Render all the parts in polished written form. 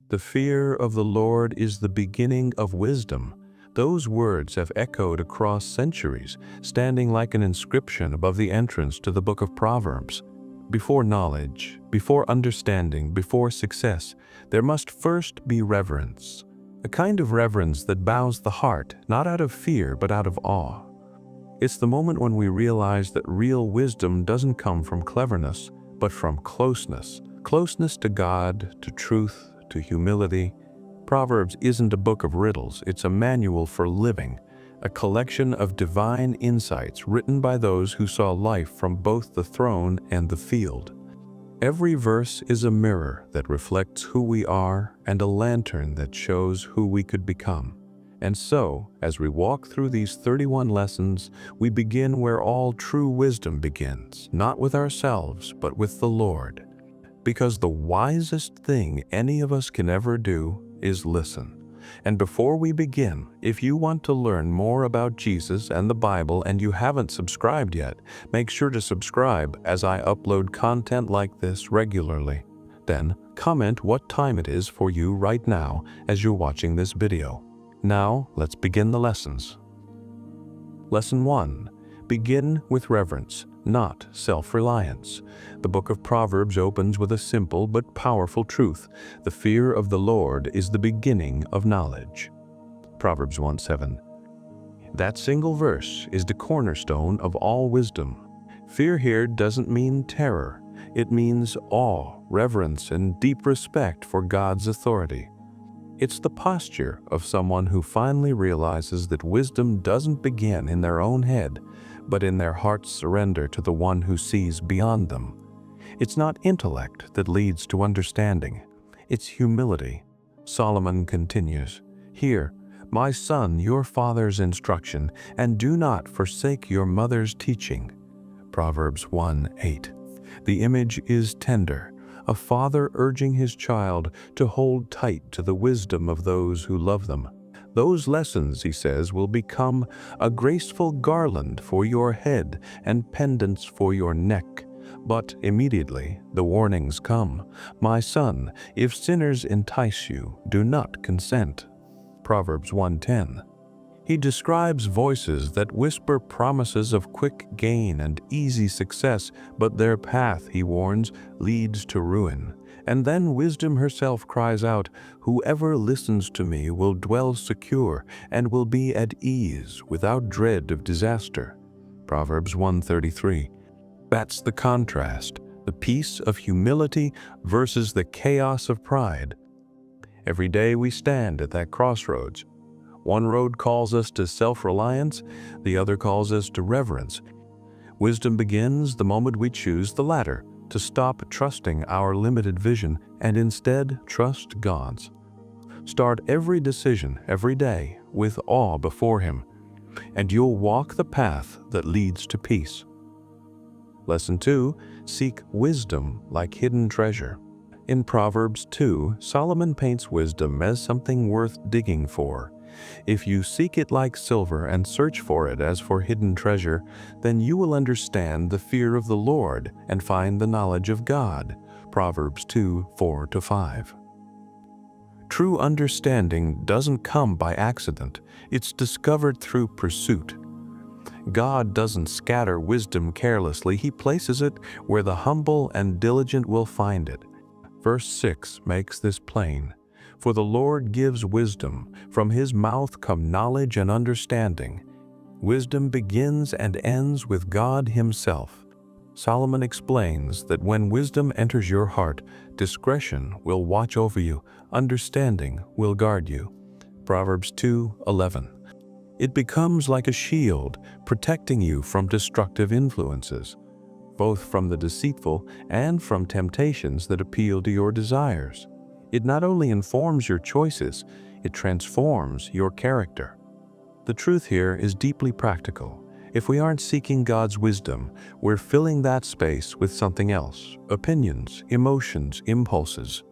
The fear of the Lord is the beginning of wisdom. Those words have echoed across centuries, standing like an inscription above the entrance to the Book of Proverbs. Before knowledge, before understanding, before success, there must first be reverence. A kind of reverence that bows the heart, not out of fear, but out of awe. It's the moment when we realize that real wisdom doesn't come from cleverness, but from closeness. Closeness to God, to truth, to humility. Proverbs isn't a book of riddles, it's a manual for living, a collection of divine insights written by those who saw life from both the throne and the field. Every verse is a mirror that reflects who we are and a lantern that shows who we could become. And so, as we walk through these 31 lessons, we begin where all true wisdom begins, not with ourselves, but with the Lord. Because the wisest thing any of us can ever do is listen. And before we begin, if you want to learn more about Jesus and the Bible and you haven't subscribed yet, make sure to subscribe as I upload content like this regularly. Then, comment what time it is for you right now as you're watching this video. Now, let's begin the lessons. Lesson 1. Begin with reverence, not self-reliance. The Book of Proverbs opens with a simple but powerful truth. The fear of the Lord is the beginning of knowledge. Proverbs 1:7. That single verse is the cornerstone of all wisdom. Fear here doesn't mean terror. It means awe, reverence, and deep respect for God's authority. It's the posture of someone who finally realizes that wisdom doesn't begin in their own head, but in their heart's surrender to the one who sees beyond them. It's not intellect that leads to understanding. It's humility. Solomon continues, "Hear, my son, your father's instruction, and do not forsake your mother's teaching." Proverbs 1:8. The image is tender, a father urging his child to hold tight to the wisdom of those who love them. Those lessons, he says, will become a graceful garland for your head and pendants for your neck. But immediately the warnings come. "My son, if sinners entice you, do not consent." Proverbs 1:10. He describes voices that whisper promises of quick gain and easy success, but their path, he warns, leads to ruin. And then wisdom herself cries out, "Whoever listens to me will dwell secure and will be at ease without dread of disaster." Proverbs 1:33. That's the contrast, the peace of humility versus the chaos of pride. Every day we stand at that crossroads. One road calls us to self-reliance, the other calls us to reverence. Wisdom begins the moment we choose the latter, to stop trusting our limited vision and instead trust God's. Start every decision, every day, with awe before Him, and you'll walk the path that leads to peace. Lesson 2. Seek wisdom like hidden treasure. In Proverbs 2, Solomon paints wisdom as something worth digging for. If you seek it like silver and search for it as for hidden treasure, then you will understand the fear of the Lord and find the knowledge of God. Proverbs 2:4-5. True understanding doesn't come by accident. It's discovered through pursuit. God doesn't scatter wisdom carelessly. He places it where the humble and diligent will find it. Verse 6 makes this plain. "For the Lord gives wisdom, from His mouth come knowledge and understanding." Wisdom begins and ends with God Himself. Solomon explains that when wisdom enters your heart, discretion will watch over you, understanding will guard you. Proverbs 2:11. It becomes like a shield, protecting you from destructive influences, both from the deceitful and from temptations that appeal to your desires. It not only informs your choices, it transforms your character. The truth here is deeply practical. If we aren't seeking God's wisdom, we're filling that space with something else: opinions, emotions, impulses.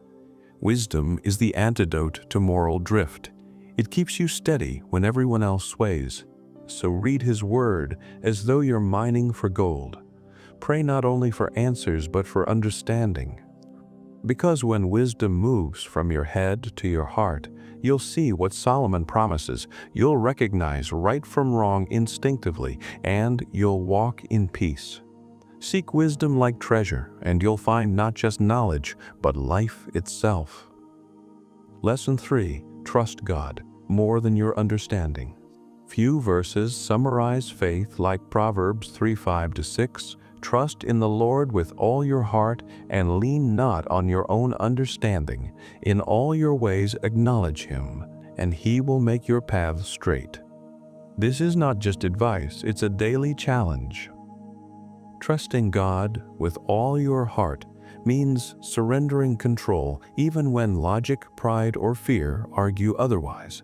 Wisdom is the antidote to moral drift. It keeps you steady when everyone else sways. So read His Word as though you're mining for gold. Pray not only for answers but for understanding. Because when wisdom moves from your head to your heart, you'll see what Solomon promises. You'll recognize right from wrong instinctively, and you'll walk in peace. Seek wisdom like treasure, and you'll find not just knowledge, but life itself. Lesson 3. Trust God more than your understanding. Few verses summarize faith like Proverbs 3:5-6. Trust in the Lord with all your heart, and lean not on your own understanding. In all your ways acknowledge Him, and He will make your paths straight. This is not just advice, it's a daily challenge. Trusting God with all your heart means surrendering control even when logic, pride, or fear argue otherwise.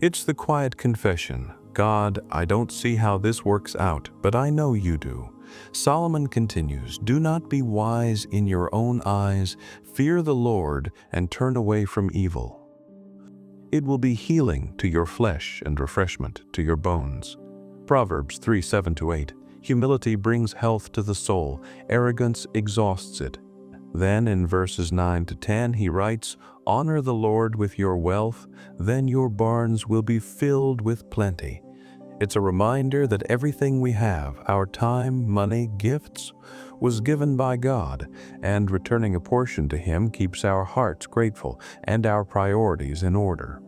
It's the quiet confession, God, I don't see how this works out, but I know you do. Solomon continues, do not be wise in your own eyes, fear the Lord and turn away from evil. It will be healing to your flesh and refreshment to your bones. Proverbs 3:7-8. Humility brings health to the soul, arrogance exhausts it. Then in verses 9-10 he writes, honor the Lord with your wealth, then your barns will be filled with plenty. It's a reminder that everything we have, our time, money, gifts, was given by God, and returning a portion to Him keeps our hearts grateful and our priorities in order.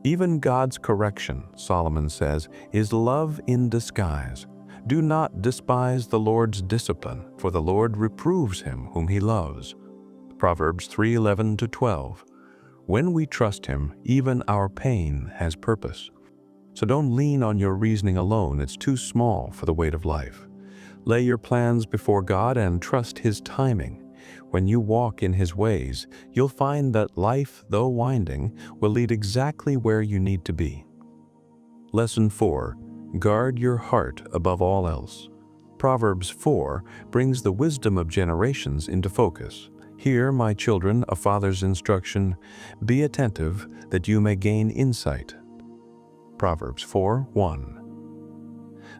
Even God's correction, Solomon says, is love in disguise. Do not despise the Lord's discipline, for the Lord reproves him whom He loves. Proverbs 3:11-12. When we trust Him, even our pain has purpose. So don't lean on your reasoning alone, it's too small for the weight of life. Lay your plans before God and trust His timing. When you walk in His ways, you'll find that life, though winding, will lead exactly where you need to be. Lesson 4. Guard your heart above all else. Proverbs 4 brings the wisdom of generations into focus. Hear, my children, a father's instruction. Be attentive that you may gain insight. Proverbs 4:1.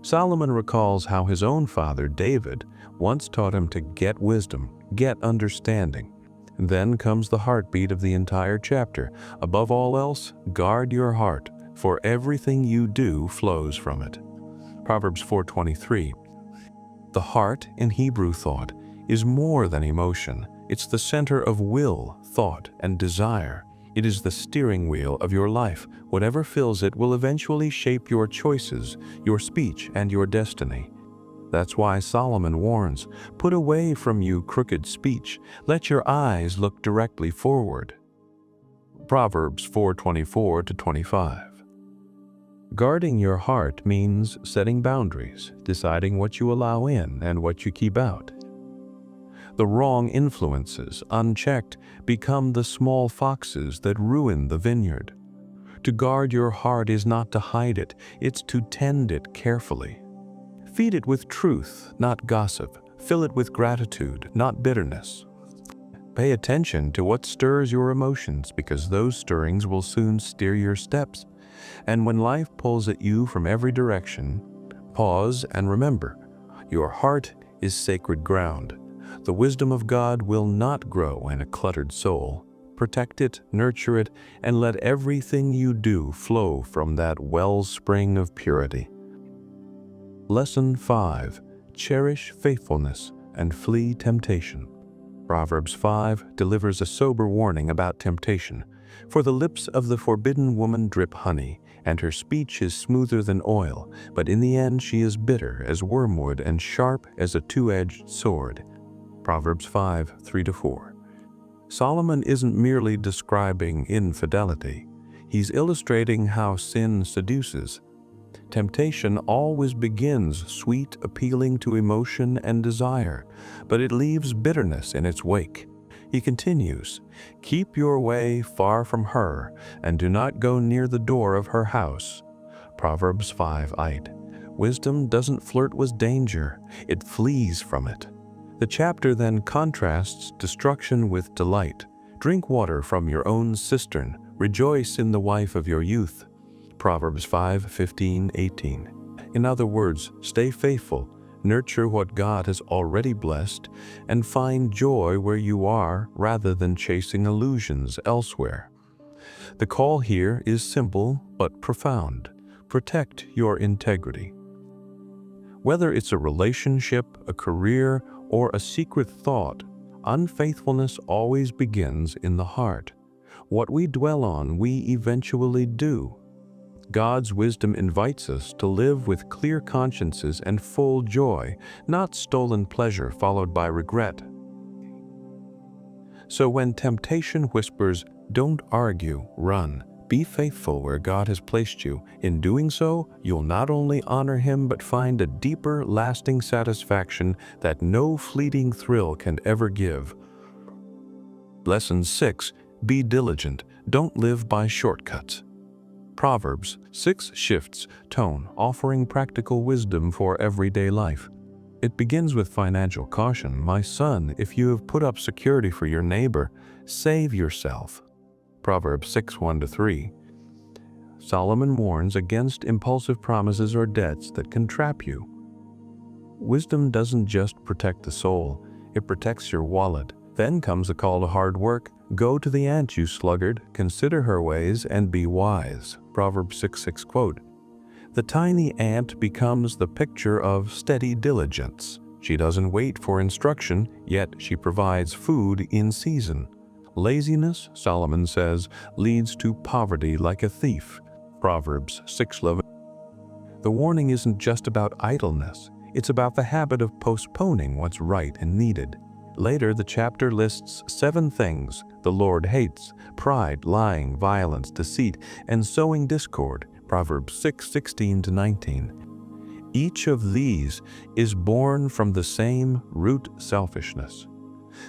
Solomon recalls how his own father, David, once taught him to get wisdom, get understanding. Then comes the heartbeat of the entire chapter. Above all else, guard your heart, for everything you do flows from it. Proverbs 4:23. The heart, in Hebrew thought, is more than emotion. It's the center of will, thought, and desire. It is the steering wheel of your life. Whatever fills it will eventually shape your choices, your speech, and your destiny. That's why Solomon warns, put away from you crooked speech. Let your eyes look directly forward. Proverbs 4:24-25. Guarding your heart means setting boundaries, deciding what you allow in and what you keep out. The wrong influences, unchecked, become the small foxes that ruin the vineyard. To guard your heart is not to hide it, it's to tend it carefully. Feed it with truth, not gossip. Fill it with gratitude, not bitterness. Pay attention to what stirs your emotions, because those stirrings will soon steer your steps. And when life pulls at you from every direction, pause and remember, your heart is sacred ground. The wisdom of God will not grow in a cluttered soul. Protect it, nurture it, and let everything you do flow from that wellspring of purity. Lesson 5. Cherish faithfulness and flee temptation. Proverbs 5 delivers a sober warning about temptation. For the lips of the forbidden woman drip honey, and her speech is smoother than oil, but in the end she is bitter as wormwood and sharp as a two-edged sword. Proverbs 5:3-4. Solomon isn't merely describing infidelity. He's illustrating how sin seduces. Temptation always begins sweet, appealing to emotion and desire, but it leaves bitterness in its wake. He continues, keep your way far from her, and do not go near the door of her house. Proverbs 5:8. Wisdom doesn't flirt with danger, it flees from it. The chapter then contrasts destruction with delight. Drink water from your own cistern, rejoice in the wife of your youth. Proverbs 5:15-18. In other words, stay faithful, Nurture what God has already blessed, and find joy where you are rather than chasing illusions elsewhere. The call here is simple but profound. Protect your integrity. Whether it's a relationship, a career, or a secret thought, unfaithfulness always begins in the heart. What we dwell on, we eventually do. God's wisdom invites us to live with clear consciences and full joy, not stolen pleasure followed by regret. So when temptation whispers, "Don't argue, run," be faithful where God has placed you. In doing so, you'll not only honor Him but find a deeper, lasting satisfaction that no fleeting thrill can ever give. Lesson 6. Be diligent. Don't live by shortcuts. Proverbs 6 shifts tone, offering practical wisdom for everyday life. It begins with financial caution. "My son, if you have put up security for your neighbor, save yourself." Proverbs 6, 1-3. Solomon warns against impulsive promises or debts that can trap you. Wisdom doesn't just protect the soul, it protects your wallet. Then comes the call to hard work. "Go to the ant, you sluggard, consider her ways and be wise." Proverbs 6:6 quote. The tiny ant becomes the picture of steady diligence. She doesn't wait for instruction, yet she provides food in season. Laziness, Solomon says, leads to poverty like a thief. Proverbs 6:11. The warning isn't just about idleness, it's about the habit of postponing what's right and needed. Later, the chapter lists 7 things the Lord hates: pride, lying, violence, deceit, and sowing discord. Proverbs 6:16-19. Each of these is born from the same root, selfishness.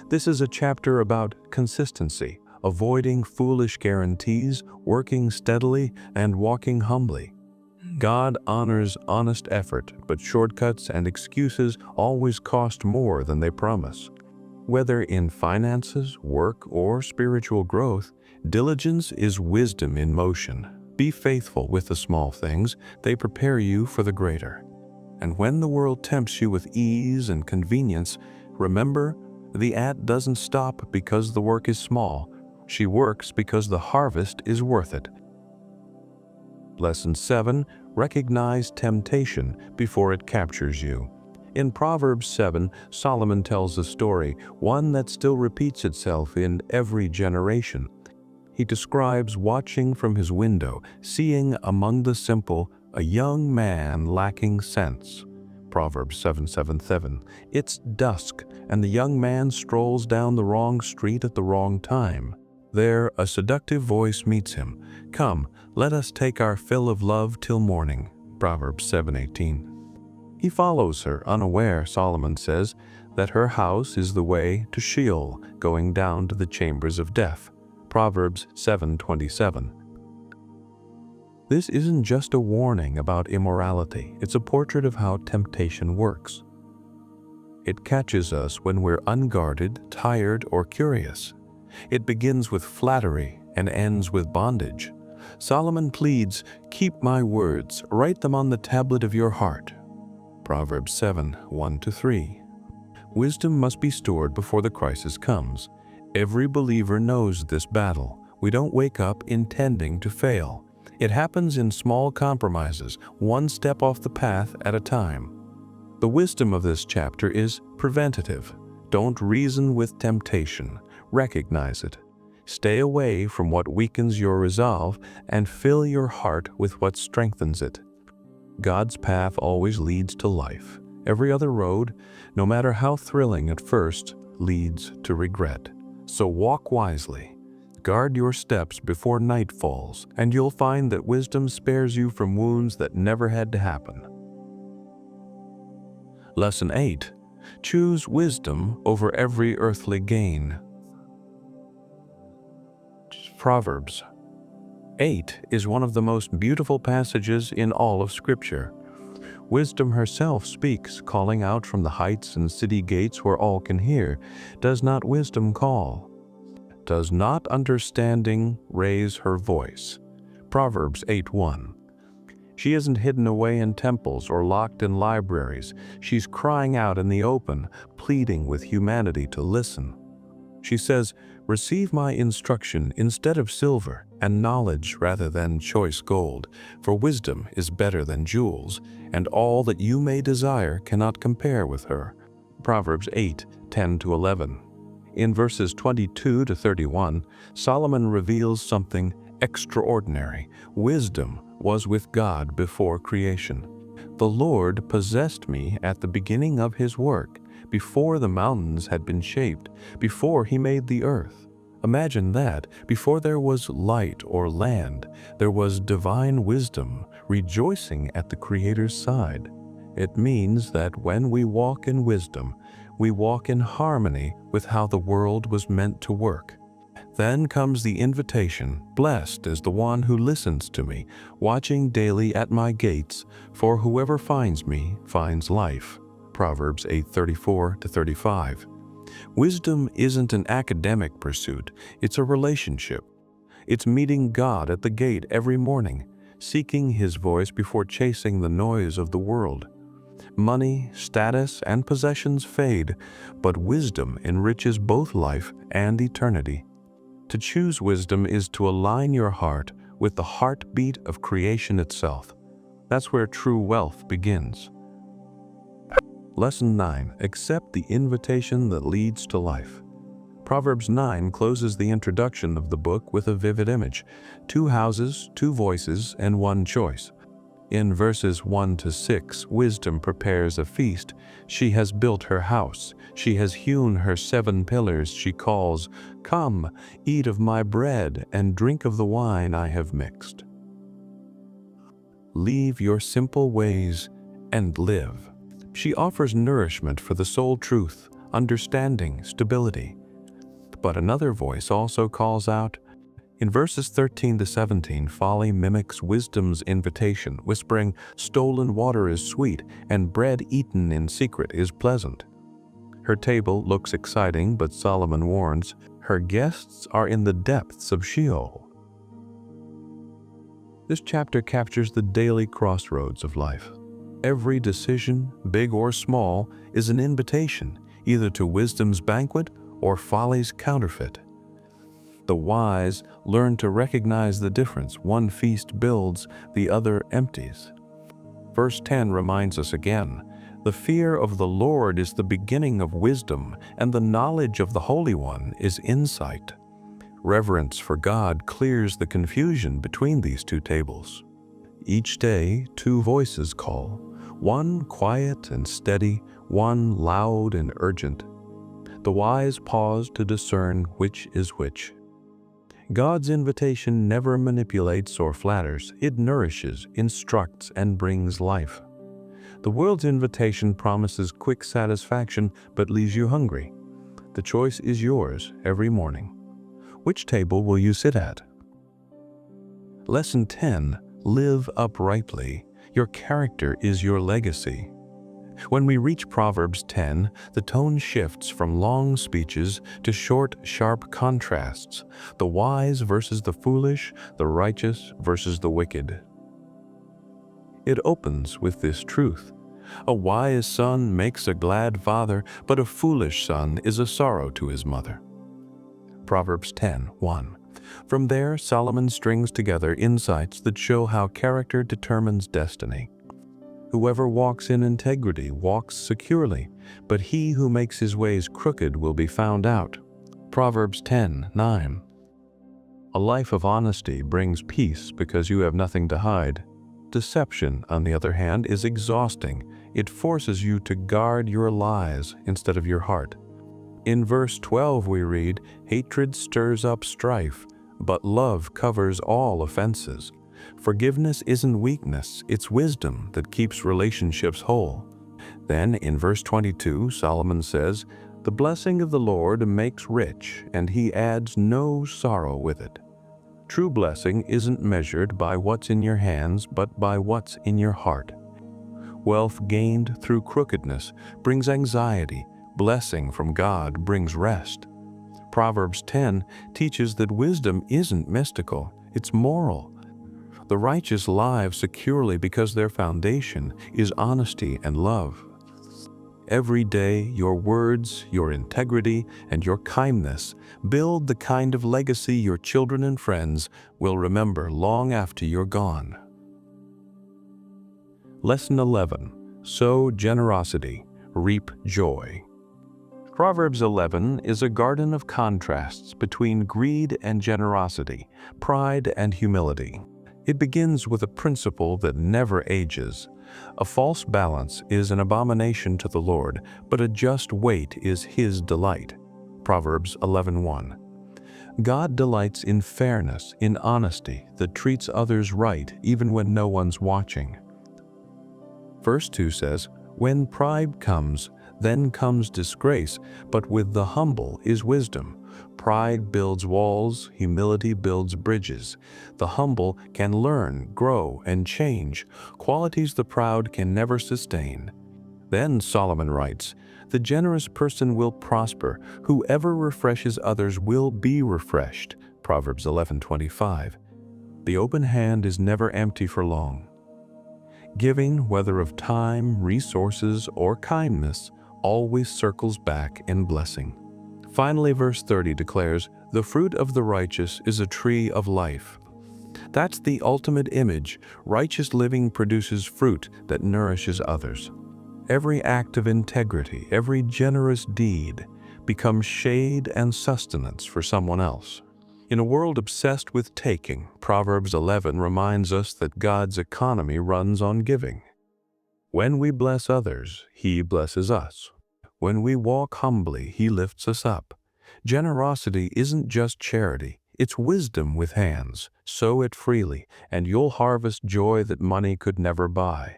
This is a chapter about consistency, avoiding foolish guarantees, working steadily, and walking humbly. God honors honest effort, but shortcuts and excuses always cost more than they promise. Whether in finances, work, or spiritual growth, diligence is wisdom in motion. Be faithful with the small things, they prepare you for the greater. And when the world tempts you with ease and convenience, remember, the ant doesn't stop because the work is small. She works because the harvest is worth it. Lesson 7. Recognize temptation before it captures you. In Proverbs 7, Solomon tells a story, one that still repeats itself in every generation. He describes watching from his window, seeing among the simple a young man lacking sense. Proverbs 7:7. It's dusk, and the young man strolls down the wrong street at the wrong time. There, a seductive voice meets him. "Come, let us take our fill of love till morning." Proverbs 7:18. He follows her, unaware, Solomon says, that her house is the way to Sheol, going down to the chambers of death. Proverbs 7:27. This isn't just a warning about immorality, it's a portrait of how temptation works. It catches us when we're unguarded, tired, or curious. It begins with flattery and ends with bondage. Solomon pleads, "Keep my words, write them on the tablet of your heart." Proverbs 7, 1-3. Wisdom must be stored before the crisis comes. Every believer knows this battle. We don't wake up intending to fail. It happens in small compromises, one step off the path at a time. The wisdom of this chapter is preventative. Don't reason with temptation. Recognize it. Stay away from what weakens your resolve and fill your heart with what strengthens it. God's path always leads to life. Every other road, no matter how thrilling at first, leads to regret. So walk wisely. Guard your steps before night falls, and you'll find that wisdom spares you from wounds that never had to happen. Lesson 8. Choose wisdom over every earthly gain. Proverbs 8 is one of the most beautiful passages in all of Scripture. Wisdom herself speaks, calling out from the heights and city gates where all can hear. Does not wisdom call? Does not understanding raise her voice? Proverbs 8:1. She isn't hidden away in temples or locked in libraries. She's crying out in the open, pleading with humanity to listen. She says, "Receive my instruction instead of silver, and knowledge rather than choice gold, for wisdom is better than jewels, and all that you may desire cannot compare with her." Proverbs 8:10-11. In verses 22 to 31, Solomon reveals something extraordinary. Wisdom was with God before creation. "The Lord possessed me at the beginning of his work, before the mountains had been shaped, before he made the earth." Imagine that. Before there was light or land, there was divine wisdom rejoicing at the Creator's side. It means that when we walk in wisdom, we walk in harmony with how the world was meant to work. Then comes the invitation, "Blessed is the one who listens to me, watching daily at my gates, for whoever finds me finds life." Proverbs 8:34-35. Wisdom isn't an academic pursuit, it's a relationship. It's meeting God at the gate every morning, seeking his voice before chasing the noise of the world. Money, status, and possessions fade, but wisdom enriches both life and eternity. To choose wisdom is to align your heart with the heartbeat of creation itself. That's where true wealth begins. Lesson 9. Accept the invitation that leads to life. Proverbs 9 closes the introduction of the book with a vivid image: 2 houses, 2 voices, and 1 choice. In verses 1-6, wisdom prepares a feast. She has built her house. She has hewn her 7 pillars. She calls, "Come, eat of my bread and drink of the wine I have mixed." Leave your simple ways and live. She offers nourishment for the soul, truth, understanding, stability. But another voice also calls out. In verses 13-17, folly mimics wisdom's invitation, whispering, "Stolen water is sweet, and bread eaten in secret is pleasant." Her table looks exciting, but Solomon warns, her guests are in the depths of Sheol. This chapter captures the daily crossroads of life. Every decision, big or small, is an invitation, either to wisdom's banquet or folly's counterfeit. The wise learn to recognize the difference. One feast builds, the other empties. Verse 10 reminds us again, "The fear of the Lord is the beginning of wisdom, and the knowledge of the Holy One is insight." Reverence for God clears the confusion between these 2 tables. Each day, 2 voices call, one quiet and steady, one loud and urgent. The wise pause to discern which is which. God's invitation never manipulates or flatters. It nourishes, instructs, and brings life. The world's invitation promises quick satisfaction but leaves you hungry. The choice is yours every morning. Which table will you sit at? Lesson 10. Live uprightly. Your character is your legacy. When we reach Proverbs 10, the tone shifts from long speeches to short, sharp contrasts, the wise versus the foolish, the righteous versus the wicked. It opens with this truth: a wise son makes a glad father, but a foolish son is a sorrow to his mother. Proverbs 10:1. From there, Solomon strings together insights that show how character determines destiny. Whoever walks in integrity walks securely, but he who makes his ways crooked will be found out. Proverbs 10:9. A life of honesty brings peace because you have nothing to hide. Deception, on the other hand, is exhausting. It forces you to guard your lies instead of your heart. In verse 12 we read, "Hatred stirs up strife, but love covers all offenses." Forgiveness isn't weakness, it's wisdom that keeps relationships whole. Then in verse 22, Solomon says, "The blessing of the Lord makes rich, and he adds no sorrow with it." True blessing isn't measured by what's in your hands, but by what's in your heart. Wealth gained through crookedness brings anxiety. Blessing from God brings rest. Proverbs 10 teaches that wisdom isn't mystical, it's moral. The righteous live securely because their foundation is honesty and love. Every day, your words, your integrity, and your kindness build the kind of legacy your children and friends will remember long after you're gone. Lesson 11. Sow generosity, reap joy. Proverbs 11 is a garden of contrasts between greed and generosity, pride and humility. It begins with a principle that never ages. A false balance is an abomination to the Lord, but a just weight is His delight. Proverbs 11:1. God delights in fairness, in honesty that treats others right even when no one's watching. Verse 2 says, "When pride comes, then comes disgrace, but with the humble is wisdom. Pride builds walls, humility builds bridges. The humble can learn, grow, and change, qualities the proud can never sustain." Then Solomon writes, "The generous person will prosper. Whoever refreshes others will be refreshed." Proverbs 11:25. The open hand is never empty for long. Giving, whether of time, resources, or kindness, always circles back in blessing. Finally, verse 30 declares, "The fruit of the righteous is a tree of life." That's the ultimate image. Righteous living produces fruit that nourishes others. Every act of integrity, every generous deed becomes shade and sustenance for someone else. In a world obsessed with taking, Proverbs 11 reminds us that God's economy runs on giving. When we bless others, He blesses us. When we walk humbly, He lifts us up. Generosity isn't just charity, it's wisdom with hands. Sow it freely, and you'll harvest joy that money could never buy.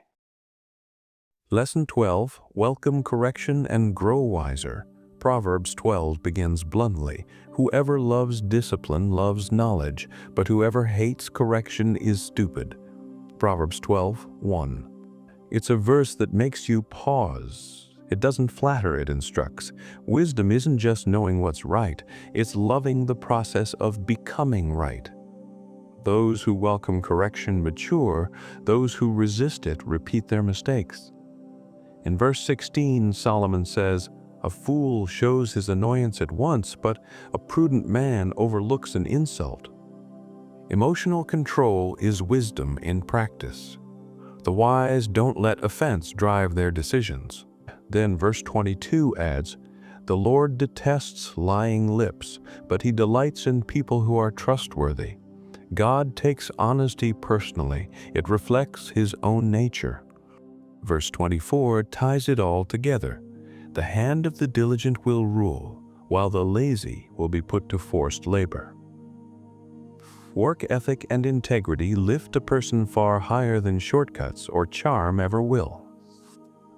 Lesson 12. Welcome correction and grow wiser. Proverbs 12 begins bluntly, "Whoever loves discipline loves knowledge, but whoever hates correction is stupid." Proverbs 12:1. It's a verse that makes you pause. It doesn't flatter, it instructs. Wisdom isn't just knowing what's right, it's loving the process of becoming right. Those who welcome correction mature, those who resist it repeat their mistakes. In verse 16, Solomon says, "A fool shows his annoyance at once, but a prudent man overlooks an insult." Emotional control is wisdom in practice. The wise don't let offense drive their decisions. Then verse 22 adds, "The Lord detests lying lips, but He delights in people who are trustworthy." God takes honesty personally. It reflects His own nature. Verse 24 ties it all together. "The hand of the diligent will rule, while the lazy will be put to forced labor." Work ethic and integrity lift a person far higher than shortcuts or charm ever will.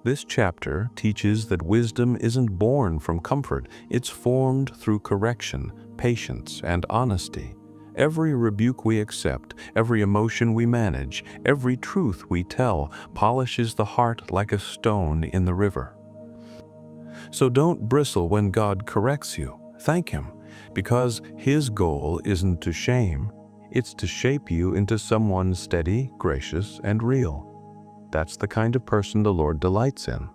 This chapter teaches that wisdom isn't born from comfort, it's formed through correction, patience, and honesty. Every rebuke we accept, every emotion we manage, every truth we tell polishes the heart like a stone in the river. So don't bristle when God corrects you. Thank Him, because His goal isn't to shame, it's to shape you into someone steady, gracious, and real. That's the kind of person the Lord delights in.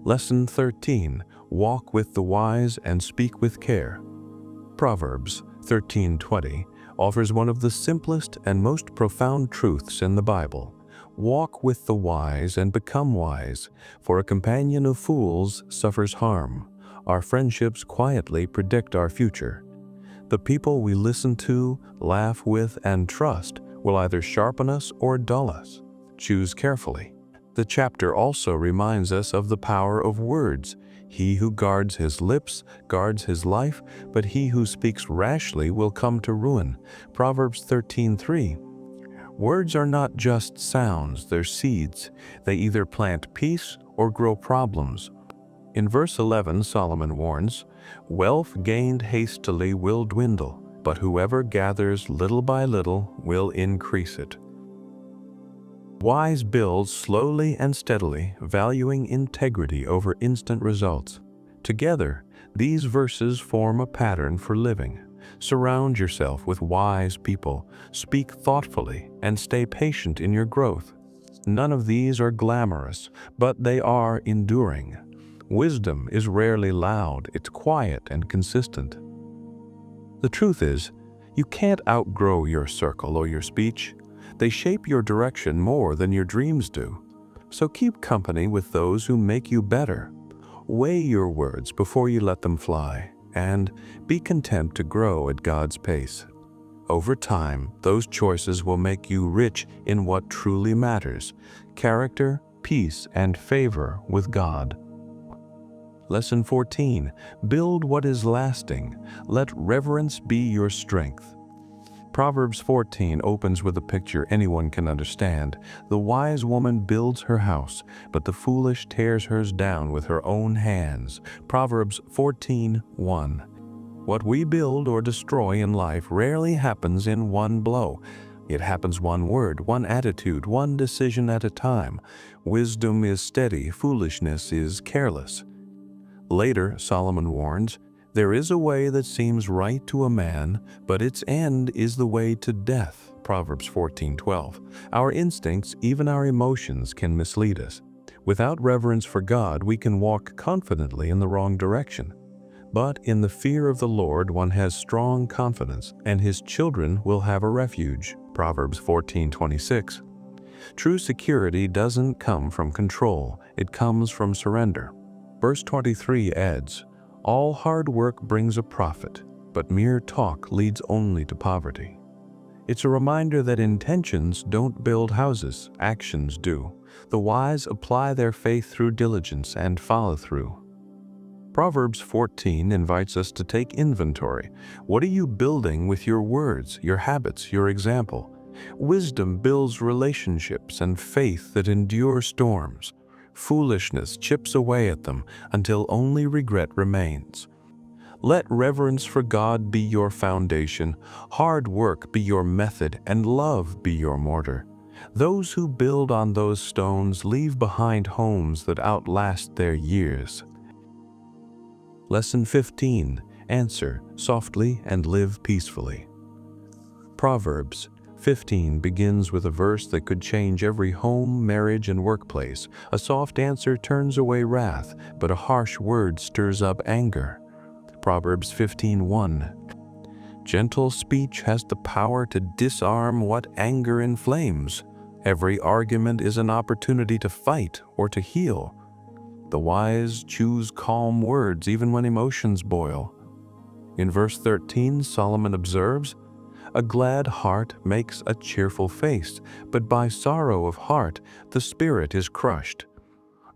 Lesson 13. Walk with the wise and speak with care. Proverbs 13:20 offers one of the simplest and most profound truths in the Bible. Walk with the wise and become wise, for a companion of fools suffers harm. Our friendships quietly predict our future. The people we listen to, laugh with, and trust will either sharpen us or dull us. Choose carefully. The chapter also reminds us of the power of words. He who guards his lips guards his life, but he who speaks rashly will come to ruin. Proverbs 13:3. Words are not just sounds, they're seeds. They either plant peace or grow problems. In verse 11, Solomon warns, "Wealth gained hastily will dwindle, but whoever gathers little by little will increase it." Wise builds slowly and steadily, valuing integrity over instant results. Together, these verses form a pattern for living. Surround yourself with wise people, speak thoughtfully, and stay patient in your growth. None of these are glamorous, but they are enduring. Wisdom is rarely loud, it's quiet and consistent. The truth is, you can't outgrow your circle or your speech. They shape your direction more than your dreams do. So keep company with those who make you better. Weigh your words before you let them fly, and be content to grow at God's pace. Over time, those choices will make you rich in what truly matters: character, peace, and favor with God. Lesson 14. Build what is lasting. Let reverence be your strength. Proverbs 14 opens with a picture anyone can understand. The wise woman builds her house, but the foolish tears hers down with her own hands. Proverbs 14:1. What we build or destroy in life rarely happens in one blow. It happens one word, one attitude, one decision at a time. Wisdom is steady, foolishness is careless. Later, Solomon warns, "There is a way that seems right to a man, but its end is the way to death." Proverbs 14:12. Our instincts, even our emotions, can mislead us. Without reverence for God, we can walk confidently in the wrong direction. But in the fear of the Lord, one has strong confidence, and his children will have a refuge. Proverbs 14:26. True security doesn't come from control, it comes from surrender. Verse 23 adds, "All hard work brings a profit, but mere talk leads only to poverty." It's a reminder that intentions don't build houses, actions do. The wise apply their faith through diligence and follow through. Proverbs 14 invites us to take inventory. What are you building with your words, your habits, your example? Wisdom builds relationships and faith that endure storms. Foolishness chips away at them until only regret remains. Let reverence for God be your foundation, hard work be your method, and love be your mortar. Those who build on those stones leave behind homes that outlast their years. Lesson 15. Answer softly and live peacefully. Proverbs 15 begins with a verse that could change every home, marriage, and workplace. A soft answer turns away wrath, but a harsh word stirs up anger. Proverbs 15:1. Gentle speech has the power to disarm what anger inflames. Every argument is an opportunity to fight or to heal. The wise choose calm words even when emotions boil. In verse 13, Solomon observes, "A glad heart makes a cheerful face, but by sorrow of heart the spirit is crushed."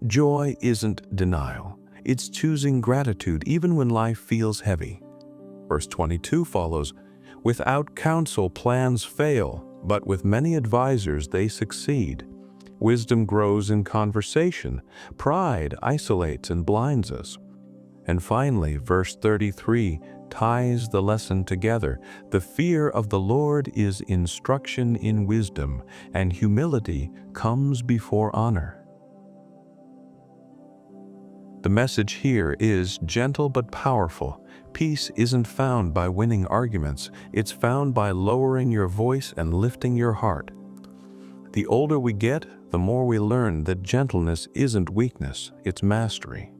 Joy isn't denial. It's choosing gratitude even when life feels heavy. Verse 22 follows, "Without counsel plans fail, but with many advisers they succeed." Wisdom grows in conversation. Pride isolates and blinds us. And finally, verse 33 ties the lesson together. "The fear of the Lord is instruction in wisdom, and humility comes before honor." The message here is gentle but powerful. Peace isn't found by winning arguments. It's found by lowering your voice and lifting your heart. The older we get, the more we learn that gentleness isn't weakness, it's mastery.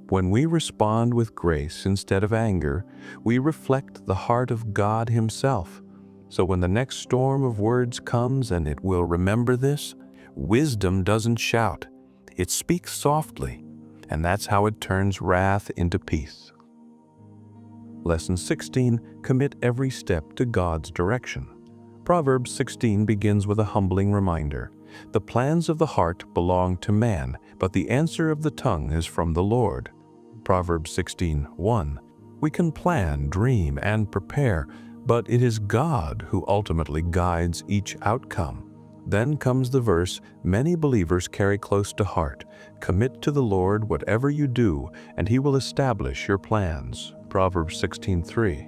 When we respond with grace instead of anger, we reflect the heart of God Himself. So when the next storm of words comes, and it will remember this, wisdom doesn't shout, it speaks softly, and that's how it turns wrath into peace. Lesson 16, commit every step to God's direction. Proverbs 16 begins with a humbling reminder. The plans of the heart belong to man, but the answer of the tongue is from the Lord. Proverbs 16:1. We can plan, dream, and prepare, but it is God who ultimately guides each outcome. Then comes the verse many believers carry close to heart. Commit to the Lord whatever you do, and He will establish your plans. Proverbs 16:3.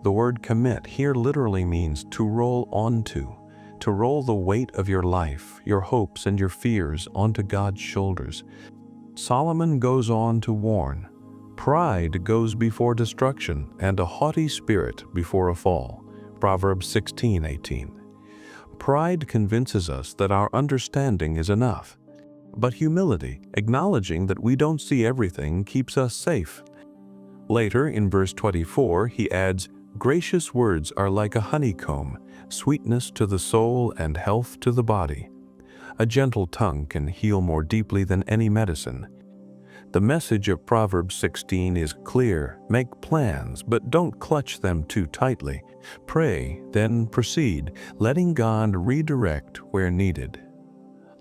The word commit here literally means to roll onto, to roll the weight of your life, your hopes, and your fears onto God's shoulders. Solomon goes on to warn, Pride goes before destruction, and a haughty spirit before a fall. Proverbs 16:18. Pride convinces us that our understanding is enough. But humility, acknowledging that we don't see everything, keeps us safe. Later, in verse 24, he adds, "Gracious words are like a honeycomb, sweetness to the soul and health to the body." A gentle tongue can heal more deeply than any medicine. The message of Proverbs 16 is clear. Make plans, but don't clutch them too tightly. Pray, then proceed, letting God redirect where needed.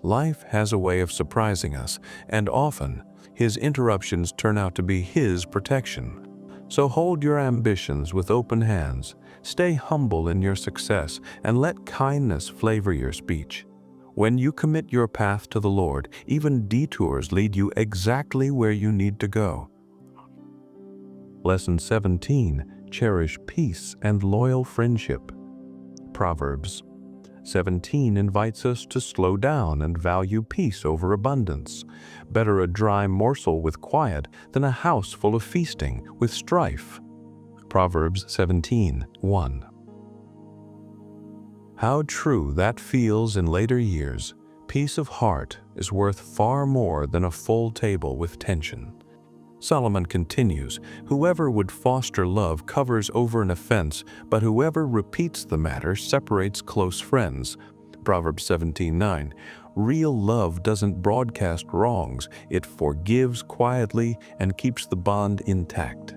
Life has a way of surprising us, and often His interruptions turn out to be His protection. So hold your ambitions with open hands, stay humble in your success, and let kindness flavor your speech. When you commit your path to the Lord, even detours lead you exactly where you need to go. Lesson 17. Cherish peace and loyal friendship. Proverbs 17 invites us to slow down and value peace over abundance. Better a dry morsel with quiet than a house full of feasting with strife. Proverbs 17:1. How true that feels in later years. Peace of heart is worth far more than a full table with tension. Solomon continues, "Whoever would foster love covers over an offense, but whoever repeats the matter separates close friends." Proverbs 17:9. Real love doesn't broadcast wrongs, it forgives quietly and keeps the bond intact.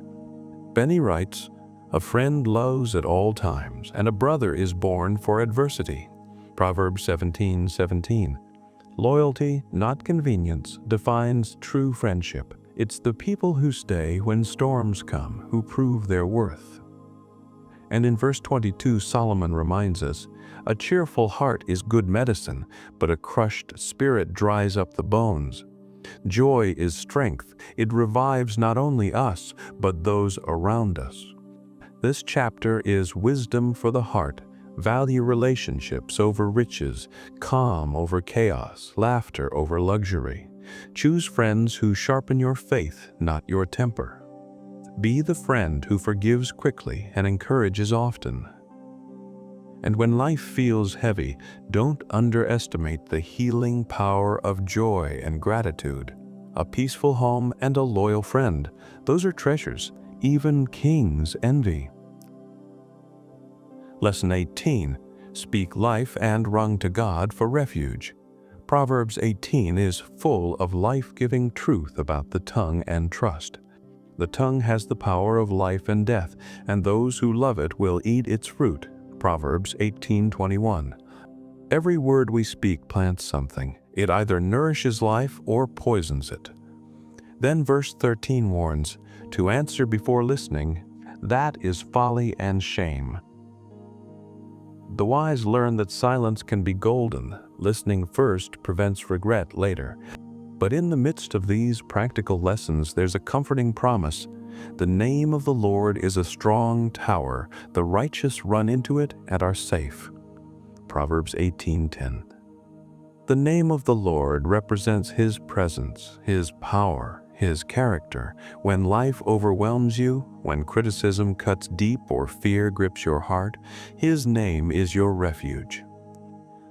Benny writes, "A friend loves at all times, and a brother is born for adversity." Proverbs 17:17. Loyalty, not convenience, defines true friendship. It's the people who stay when storms come who prove their worth. And in verse 22, Solomon reminds us, "A cheerful heart is good medicine, but a crushed spirit dries up the bones." Joy is strength. It revives not only us, but those around us. This chapter is wisdom for the heart. Value relationships over riches, calm over chaos, laughter over luxury. Choose friends who sharpen your faith, not your temper. Be the friend who forgives quickly and encourages often. And when life feels heavy, don't underestimate the healing power of joy and gratitude. A peaceful home and a loyal friend, those are treasures even kings envy. Lesson 18. Speak life and run to God for refuge. Proverbs 18 is full of life-giving truth about the tongue and trust. The tongue has the power of life and death, and those who love it will eat its fruit. Proverbs 18:21. Every word we speak plants something. It either nourishes life or poisons it. Then verse 13 warns, "To answer before listening, that is folly and shame." The wise learn that silence can be golden. Listening first prevents regret later. But in the midst of these practical lessons, there's a comforting promise. The name of the Lord is a strong tower. The righteous run into it and are safe. Proverbs 18:10. The name of the Lord represents His presence, His power, His character. When life overwhelms you, when criticism cuts deep or fear grips your heart, His name is your refuge.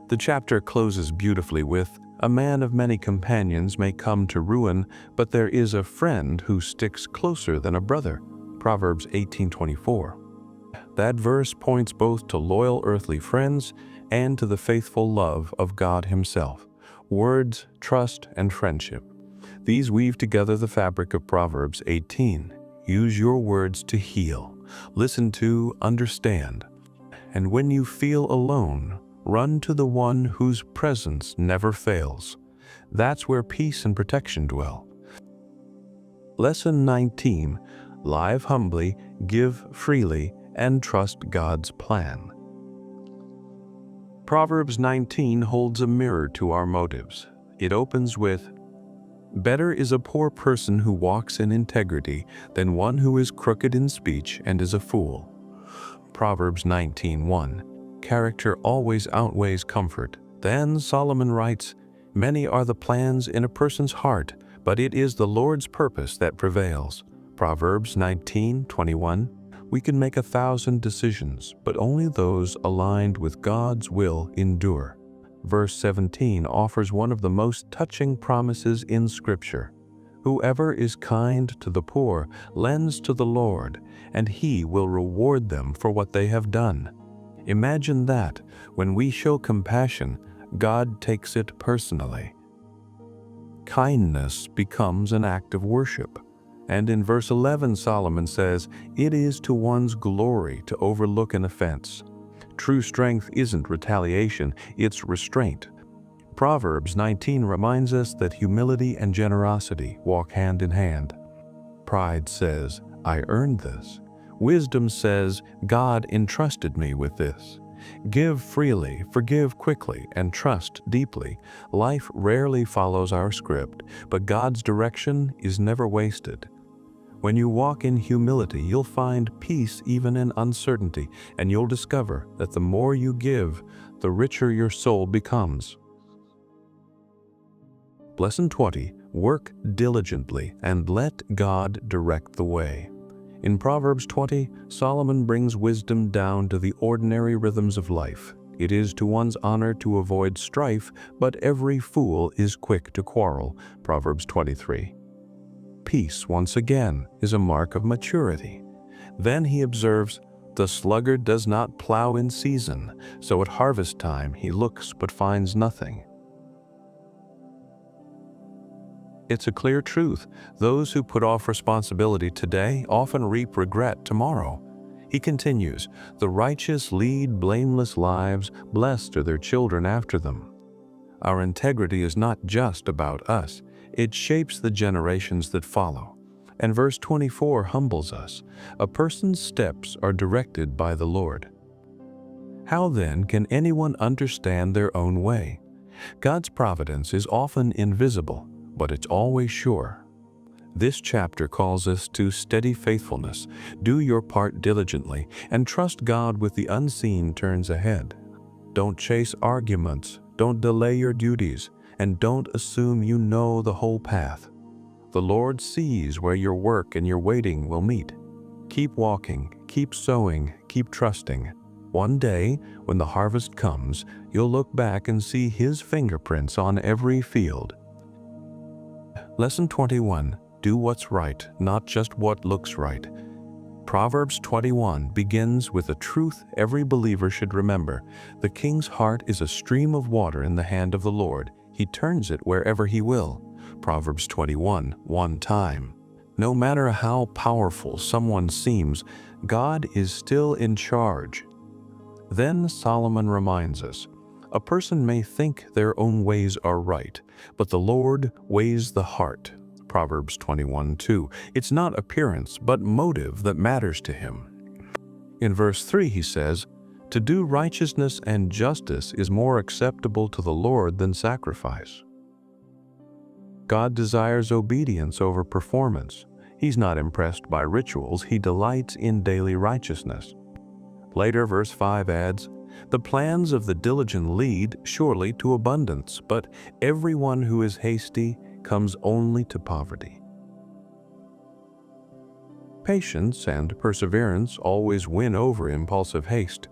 The chapter closes beautifully with, "A man of many companions may come to ruin, but there is a friend who sticks closer than a brother." Proverbs 18:24. That verse points both to loyal earthly friends and to the faithful love of God Himself. Words, trust, and friendship. These weave together the fabric of Proverbs 18. Use your words to heal. Listen to, understand. And when you feel alone, run to the one whose presence never fails. That's where peace and protection dwell. Lesson 19. Live humbly, give freely, and trust God's plan. Proverbs 19 holds a mirror to our motives. It opens with, "Better is a poor person who walks in integrity than one who is crooked in speech and is a fool." Proverbs 19:1. Character always outweighs comfort. Then Solomon writes, "Many are the plans in a person's heart, but it is the Lord's purpose that prevails." Proverbs 19:21, we can make 1,000 decisions, but only those aligned with God's will endure. Verse 17 offers one of the most touching promises in Scripture. Whoever is kind to the poor lends to the Lord, and He will reward them for what they have done. Imagine that, when we show compassion, God takes it personally. Kindness becomes an act of worship. And in verse 11, Solomon says, "It is to one's glory to overlook an offense." True strength isn't retaliation, it's restraint. Proverbs 19 reminds us that humility and generosity walk hand in hand. Pride says, "I earned this." Wisdom says, "God entrusted me with this." Give freely, forgive quickly, and trust deeply. Life rarely follows our script, but God's direction is never wasted. When you walk in humility, you'll find peace even in uncertainty, and you'll discover that the more you give, the richer your soul becomes. Lesson 20. Work diligently and let God direct the way. In Proverbs 20, Solomon brings wisdom down to the ordinary rhythms of life. It is to one's honor to avoid strife, but every fool is quick to quarrel. Proverbs 23. Peace, once again, is a mark of maturity. Then he observes, "The sluggard does not plow in season, so at harvest time he looks but finds nothing." It's a clear truth. Those who put off responsibility today often reap regret tomorrow. He continues, "The righteous lead blameless lives, blessed are their children after them." Our integrity is not just about us. It shapes the generations that follow. And verse 24 humbles us. A person's steps are directed by the Lord. How then can anyone understand their own way? God's providence is often invisible, but it's always sure. This chapter calls us to steady faithfulness. Do your part diligently and trust God with the unseen turns ahead. Don't chase arguments, don't delay your duties, and don't assume you know the whole path. The Lord sees where your work and your waiting will meet. Keep walking, keep sowing, keep trusting. One day, when the harvest comes, you'll look back and see His fingerprints on every field. Lesson 21. Do what's right, not just what looks right. Proverbs 21 begins with a truth every believer should remember. The king's heart is a stream of water in the hand of the Lord. He turns it wherever He will. Proverbs 21, one time. No matter how powerful someone seems, God is still in charge. Then Solomon reminds us, a person may think their own ways are right, but the Lord weighs the heart. Proverbs 21:2. It's not appearance, but motive that matters to Him. In verse 3 he says, "To do righteousness and justice is more acceptable to the Lord than sacrifice." God desires obedience over performance. He's not impressed by rituals, He delights in daily righteousness. Later, verse 5 adds, "The plans of the diligent lead surely to abundance, but everyone who is hasty comes only to poverty." Patience and perseverance always win over impulsive haste.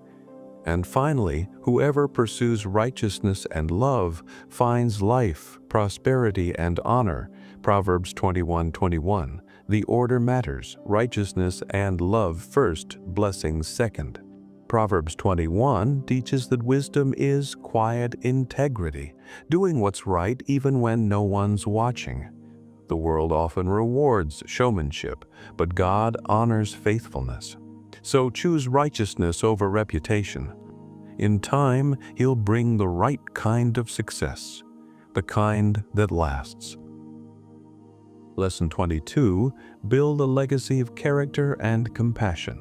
And finally, whoever pursues righteousness and love finds life, prosperity, and honor. Proverbs 21:21. The order matters, righteousness and love first, blessings second. Proverbs 21 teaches that wisdom is quiet integrity, doing what's right even when no one's watching. The world often rewards showmanship, but God honors faithfulness. So choose righteousness over reputation. In time, He'll bring the right kind of success, the kind that lasts. Lesson 22. Build a legacy of character and compassion.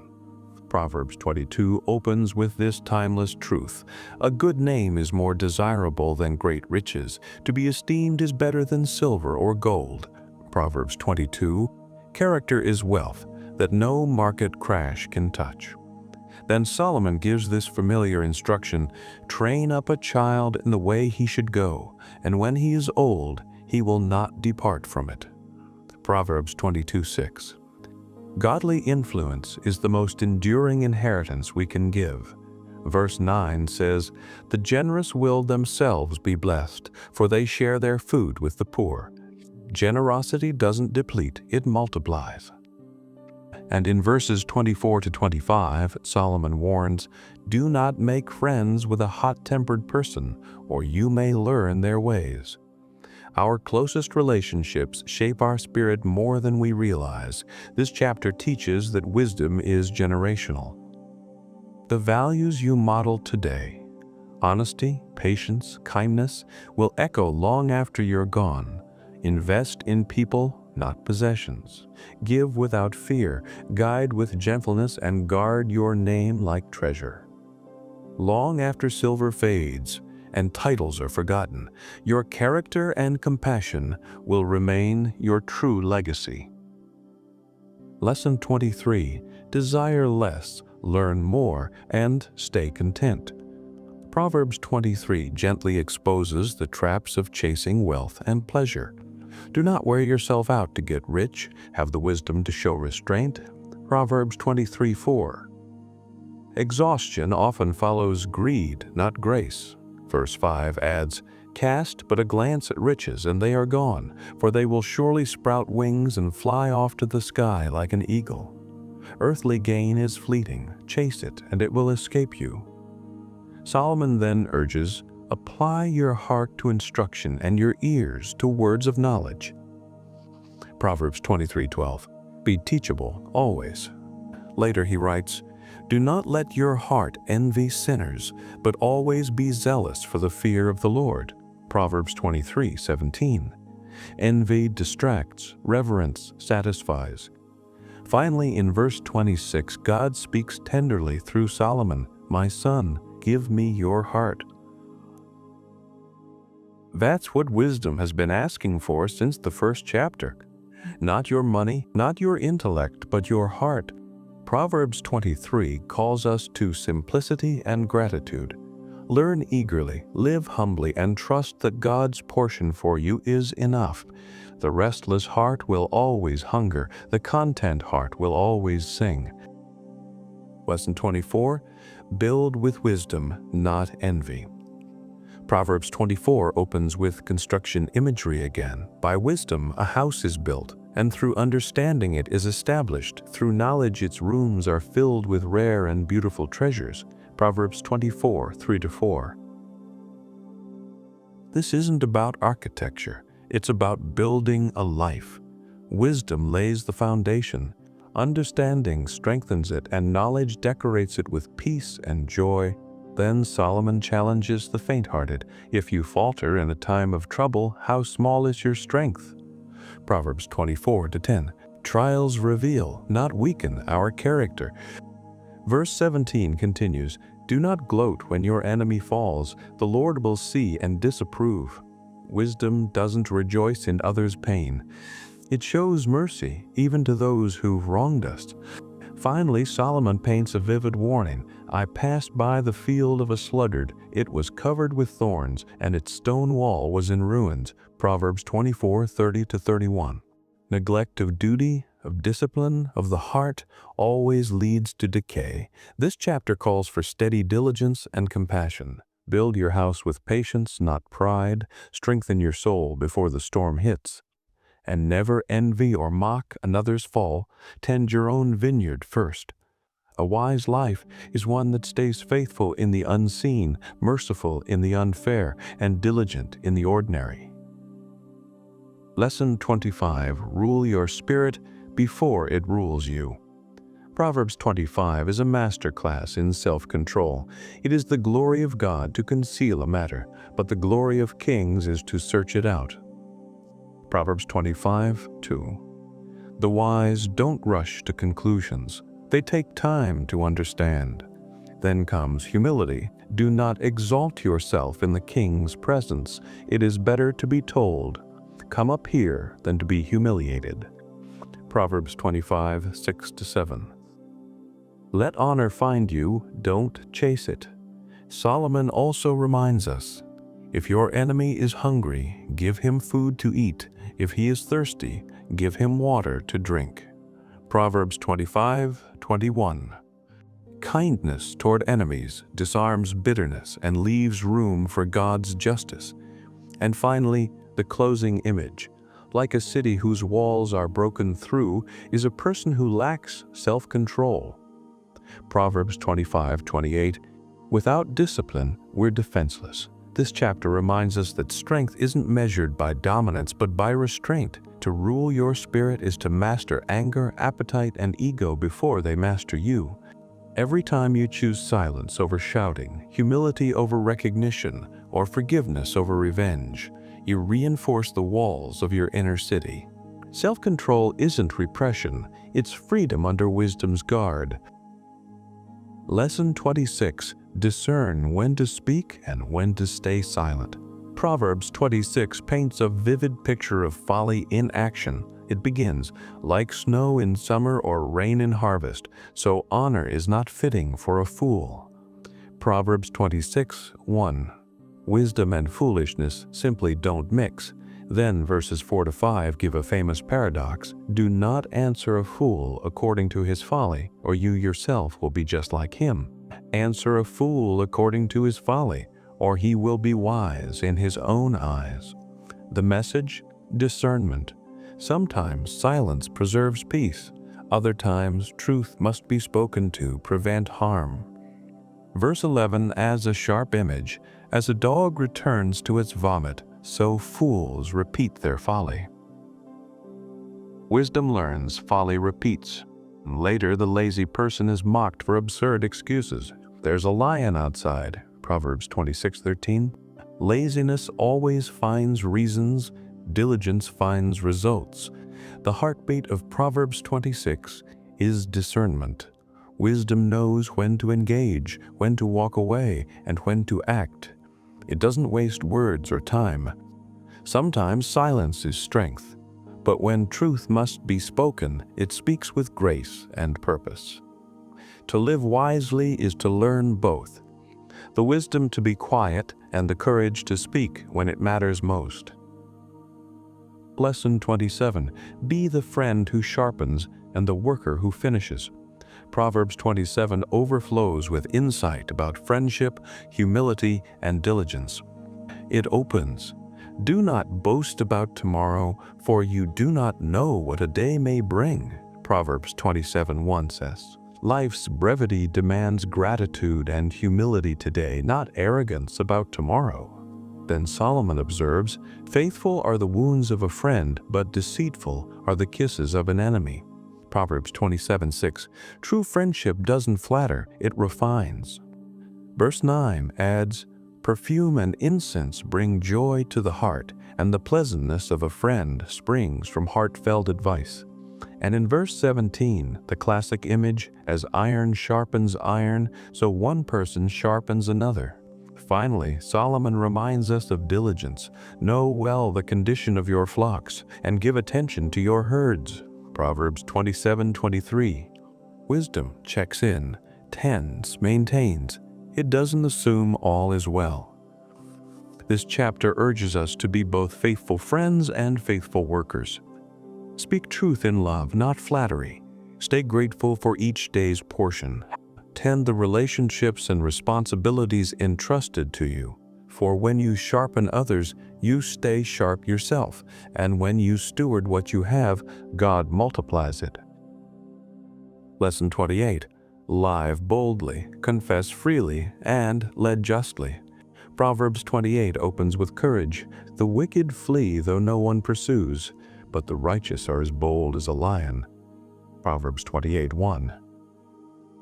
Proverbs 22 opens with this timeless truth. A good name is more desirable than great riches. To be esteemed is better than silver or gold. Proverbs 22. Character is wealth that no market crash can touch. Then Solomon gives this familiar instruction, "Train up a child in the way he should go, and when he is old, he will not depart from it." Proverbs 22:6. Godly influence is the most enduring inheritance we can give. Verse 9 says, "The generous will themselves be blessed, for they share their food with the poor." Generosity doesn't deplete, it multiplies. And in verses 24 to 25, Solomon warns, "Do not make friends with a hot-tempered person, or you may learn their ways." Our closest relationships shape our spirit more than we realize. This chapter teaches that wisdom is generational. The values you model today, honesty, patience, kindness, will echo long after you're gone. Invest in people, not possessions. Give without fear, guide with gentleness, and guard your name like treasure. Long after silver fades and titles are forgotten, your character and compassion will remain your true legacy. Lesson 23. Desire less, learn more, and stay content. Proverbs 23 gently exposes the traps of chasing wealth and pleasure. Do not wear yourself out to get rich. Have the wisdom to show restraint. Proverbs 23:4. Exhaustion often follows greed, not grace. Verse 5 adds, "Cast but a glance at riches, and they are gone, for they will surely sprout wings and fly off to the sky like an eagle." Earthly gain is fleeting. Chase it, and it will escape you. Solomon then urges, "Apply your heart to instruction and your ears to words of knowledge." Proverbs 23:12. Be teachable always. Later he writes, "Do not let your heart envy sinners, but always be zealous for the fear of the Lord." Proverbs 23:17. Envy distracts, reverence satisfies. Finally, in verse 26, God speaks tenderly through Solomon, "My son, give me your heart." That's what wisdom has been asking for since the first chapter. Not your money, not your intellect, but your heart. Proverbs 23 calls us to simplicity and gratitude. Learn eagerly, live humbly, and trust that God's portion for you is enough. The restless heart will always hunger, the content heart will always sing. Lesson 24, build with wisdom, not envy. Proverbs 24 opens with construction imagery again. By wisdom, a house is built, and through understanding it is established. Through knowledge, its rooms are filled with rare and beautiful treasures. Proverbs 24, 3-4. This isn't about architecture. It's about building a life. Wisdom lays the foundation. Understanding strengthens it, and knowledge decorates it with peace and joy. Then Solomon challenges the faint-hearted. If you falter in a time of trouble, how small is your strength? Proverbs 24-10. Trials reveal, not weaken, our character. Verse 17 continues, "Do not gloat when your enemy falls. The Lord will see and disapprove." Wisdom doesn't rejoice in others' pain. It shows mercy even to those who've wronged us. Finally, Solomon paints a vivid warning. "I passed by the field of a sluggard. It was covered with thorns, and its stone wall was in ruins." Proverbs 24:30-31. Neglect of duty, of discipline, of the heart, always leads to decay. This chapter calls for steady diligence and compassion. Build your house with patience, not pride. Strengthen your soul before the storm hits. And never envy or mock another's fall. Tend your own vineyard first. A wise life is one that stays faithful in the unseen, merciful in the unfair, and diligent in the ordinary. Lesson 25. Rule your spirit before it rules you. Proverbs 25 is a masterclass in self-control. It is the glory of God to conceal a matter, but the glory of kings is to search it out. Proverbs 25:2. The wise don't rush to conclusions. They take time to understand. Then comes humility. Do not exalt yourself in the king's presence. It is better to be told, "Come up here," than to be humiliated. Proverbs 25:6-7. Let honor find you, don't chase it. Solomon also reminds us, if your enemy is hungry, give him food to eat. If he is thirsty, give him water to drink. Proverbs 25:21. Kindness toward enemies disarms bitterness and leaves room for God's justice. And finally, the closing image. Like a city whose walls are broken through is a person who lacks self-control. Proverbs 25:28. Without discipline, we're defenseless. This chapter reminds us that strength isn't measured by dominance but by restraint. To rule your spirit is to master anger, appetite, and ego before they master you. Every time you choose silence over shouting, humility over recognition, or forgiveness over revenge, you reinforce the walls of your inner city. Self-control isn't repression, it's freedom under wisdom's guard. Lesson 26. Discern when to speak and when to stay silent. Proverbs 26 paints a vivid picture of folly in action. It begins, like snow in summer or rain in harvest, so honor is not fitting for a fool. Proverbs 26:1. Wisdom and foolishness simply don't mix. Then verses 4-5 give a famous paradox. Do not answer a fool according to his folly, or you yourself will be just like him. Answer a fool according to his folly, or he will be wise in his own eyes. The message? Discernment. Sometimes silence preserves peace. Other times truth must be spoken to prevent harm. Verse 11 adds a sharp image. As a dog returns to its vomit, so fools repeat their folly. Wisdom learns, folly repeats. Later, the lazy person is mocked for absurd excuses. There's a lion outside. Proverbs 26:13. Laziness always finds reasons, diligence finds results. The heartbeat of Proverbs 26 is discernment. Wisdom knows when to engage, when to walk away, and when to act. It doesn't waste words or time. Sometimes silence is strength, but when truth must be spoken, it speaks with grace and purpose. To live wisely is to learn both, the wisdom to be quiet and the courage to speak when it matters most. Lesson 27. Be the friend who sharpens and the worker who finishes. Proverbs 27 overflows with insight about friendship, humility, and diligence. It opens, "Do not boast about tomorrow, for you do not know what a day may bring," Proverbs 27:1 says. Life's brevity demands gratitude and humility today, not arrogance about tomorrow. Then Solomon observes, "Faithful are the wounds of a friend, but deceitful are the kisses of an enemy." Proverbs 27:6. True friendship doesn't flatter, it refines. Verse 9 adds, "Perfume and incense bring joy to the heart, and the pleasantness of a friend springs from heartfelt advice." And in verse 17, the classic image, "As iron sharpens iron, so one person sharpens another." Finally, Solomon reminds us of diligence. Know well the condition of your flocks, and give attention to your herds. Proverbs 27:23. Wisdom checks in, tends, maintains. It doesn't assume all is well. This chapter urges us to be both faithful friends and faithful workers. Speak truth in love, not flattery. Stay grateful for each day's portion. Tend the relationships and responsibilities entrusted to you. For when you sharpen others, you stay sharp yourself, and when you steward what you have, God multiplies it. Lesson 28. Live boldly, confess freely, and lead justly. Proverbs 28 opens with courage. The wicked flee though no one pursues, but the righteous are as bold as a lion. Proverbs 28:1.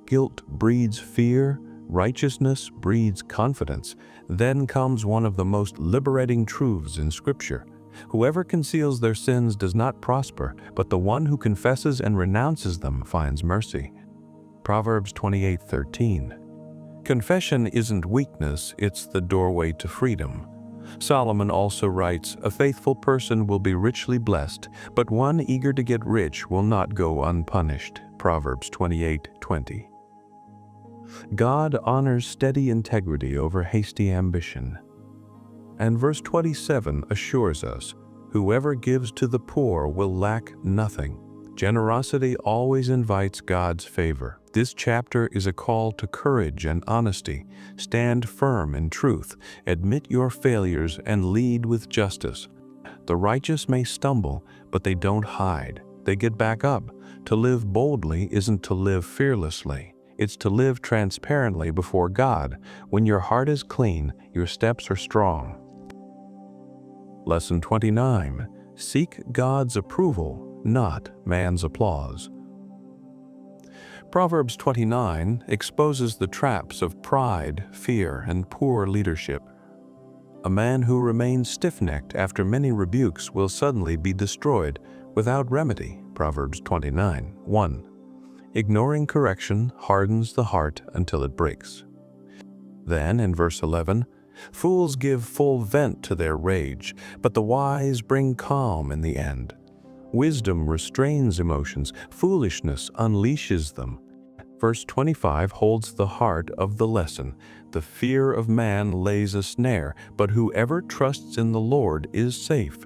Guilt breeds fear, righteousness breeds confidence. Then comes one of the most liberating truths in Scripture. Whoever conceals their sins does not prosper, but the one who confesses and renounces them finds mercy. Proverbs 28:13. Confession isn't weakness, it's the doorway to freedom. Solomon also writes, "A faithful person will be richly blessed, but one eager to get rich will not go unpunished." Proverbs 28:20. God honors steady integrity over hasty ambition. And verse 27 assures us, "Whoever gives to the poor will lack nothing." Generosity always invites God's favor. This chapter is a call to courage and honesty. Stand firm in truth, admit your failures, and lead with justice. The righteous may stumble, but they don't hide. They get back up. To live boldly isn't to live fearlessly. It's to live transparently before God. When your heart is clean, your steps are strong. Lesson 29. Seek God's approval, not man's applause. Proverbs 29 exposes the traps of pride, fear, and poor leadership. A man who remains stiff-necked after many rebukes will suddenly be destroyed without remedy. Proverbs 29:1. Ignoring correction hardens the heart until it breaks. Then, in verse 11, fools give full vent to their rage, but the wise bring calm in the end. Wisdom restrains emotions, foolishness unleashes them. Verse 25 holds the heart of the lesson. The fear of man lays a snare, but whoever trusts in the Lord is safe.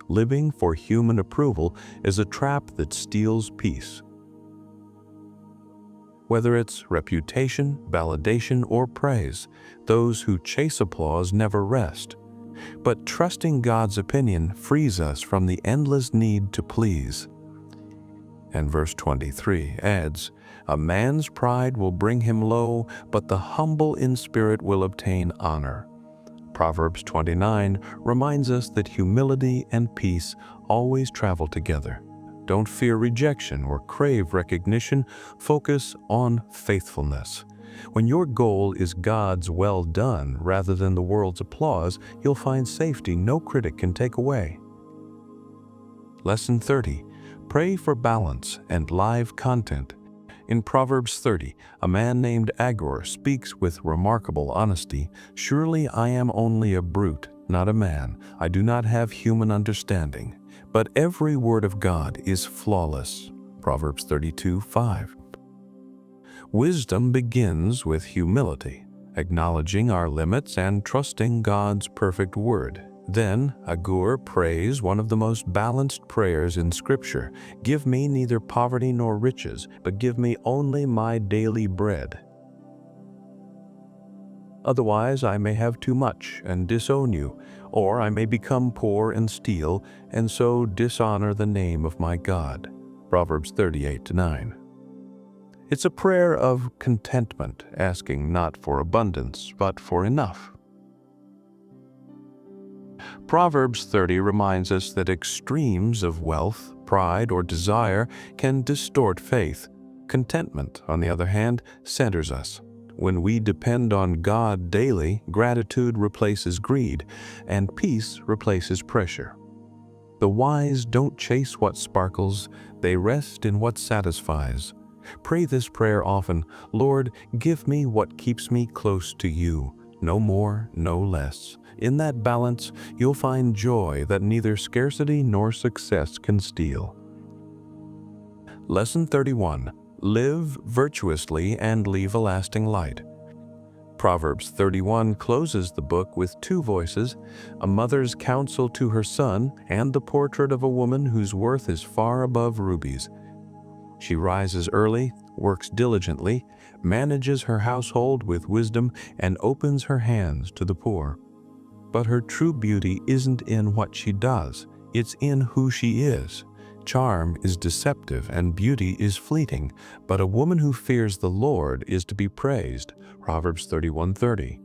Living for human approval is a trap that steals peace. Whether it's reputation, validation, or praise, those who chase applause never rest. But trusting God's opinion frees us from the endless need to please. And verse 23 adds, a man's pride will bring him low, but the humble in spirit will obtain honor. Proverbs 29 reminds us that humility and peace always travel together. Don't fear rejection or crave recognition. Focus on faithfulness. When your goal is God's well done rather than the world's applause, you'll find safety no critic can take away. Lesson 30. Pray for balance and live content. In Proverbs 30, a man named Agur speaks with remarkable honesty. Surely I am only a brute, not a man. I do not have human understanding. But every word of God is flawless. Proverbs 32:5. Wisdom begins with humility, acknowledging our limits and trusting God's perfect word. Then, Agur prays one of the most balanced prayers in Scripture. Give me neither poverty nor riches, but give me only my daily bread. Otherwise I may have too much and disown you, or I may become poor and steal, and so dishonor the name of my God. Proverbs 38:9. It's a prayer of contentment, asking not for abundance, but for enough. Proverbs 30 reminds us that extremes of wealth, pride, or desire can distort faith. Contentment, on the other hand, centers us. When we depend on God daily, gratitude replaces greed, and peace replaces pressure. The wise don't chase what sparkles, they rest in what satisfies. Pray this prayer often, Lord, give me what keeps me close to you, no more, no less. In that balance, you'll find joy that neither scarcity nor success can steal. Lesson 31. Live virtuously and leave a lasting light. Proverbs 31 closes the book with two voices, a mother's counsel to her son and the portrait of a woman whose worth is far above rubies. She rises early, works diligently, manages her household with wisdom, and opens her hands to the poor. But her true beauty isn't in what she does, it's in who she is. Charm is deceptive and beauty is fleeting, but a woman who fears the Lord is to be praised. Proverbs 31:30.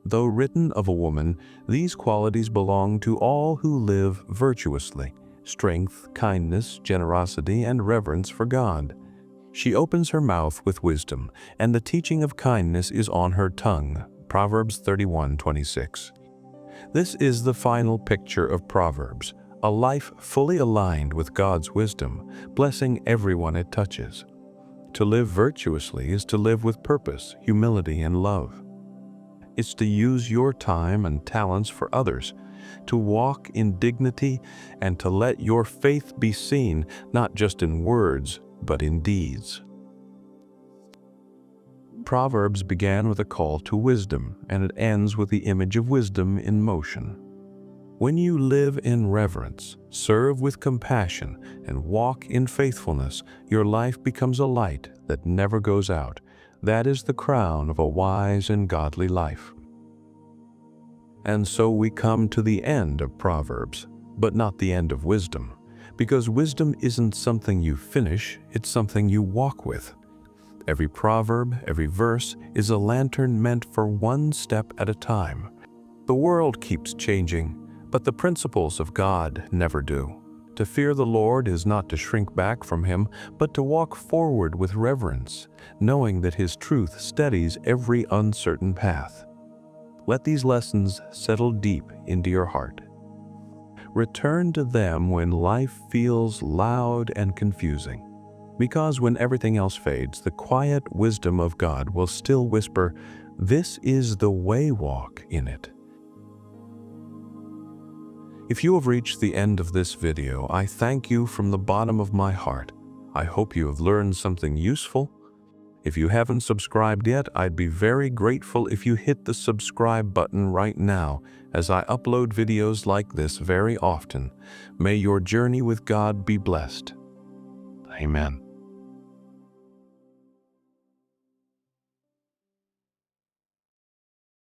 Though written of a woman, these qualities belong to all who live virtuously: strength, kindness, generosity, and reverence for God. She opens her mouth with wisdom, and the teaching of kindness is on her tongue. Proverbs 31:26. This is the final picture of Proverbs, a life fully aligned with God's wisdom, blessing everyone it touches. To live virtuously is to live with purpose, humility, and love. It's to use your time and talents for others, to walk in dignity, and to let your faith be seen not just in words, but in deeds. Proverbs began with a call to wisdom, and it ends with the image of wisdom in motion. When you live in reverence, serve with compassion, and walk in faithfulness, your life becomes a light that never goes out. That is the crown of a wise and godly life. And so we come to the end of Proverbs, but not the end of wisdom, because wisdom isn't something you finish, it's something you walk with. Every proverb, every verse is a lantern meant for one step at a time. The world keeps changing, but the principles of God never do. To fear the Lord is not to shrink back from Him, but to walk forward with reverence, knowing that His truth steadies every uncertain path. Let these lessons settle deep into your heart. Return to them when life feels loud and confusing, because when everything else fades, the quiet wisdom of God will still whisper, "This is the way, walk in it." If you have reached the end of this video, I thank you from the bottom of my heart. I hope you have learned something useful. If you haven't subscribed yet, I'd be very grateful if you hit the subscribe button right now, as I upload videos like this very often. May your journey with God be blessed. Amen.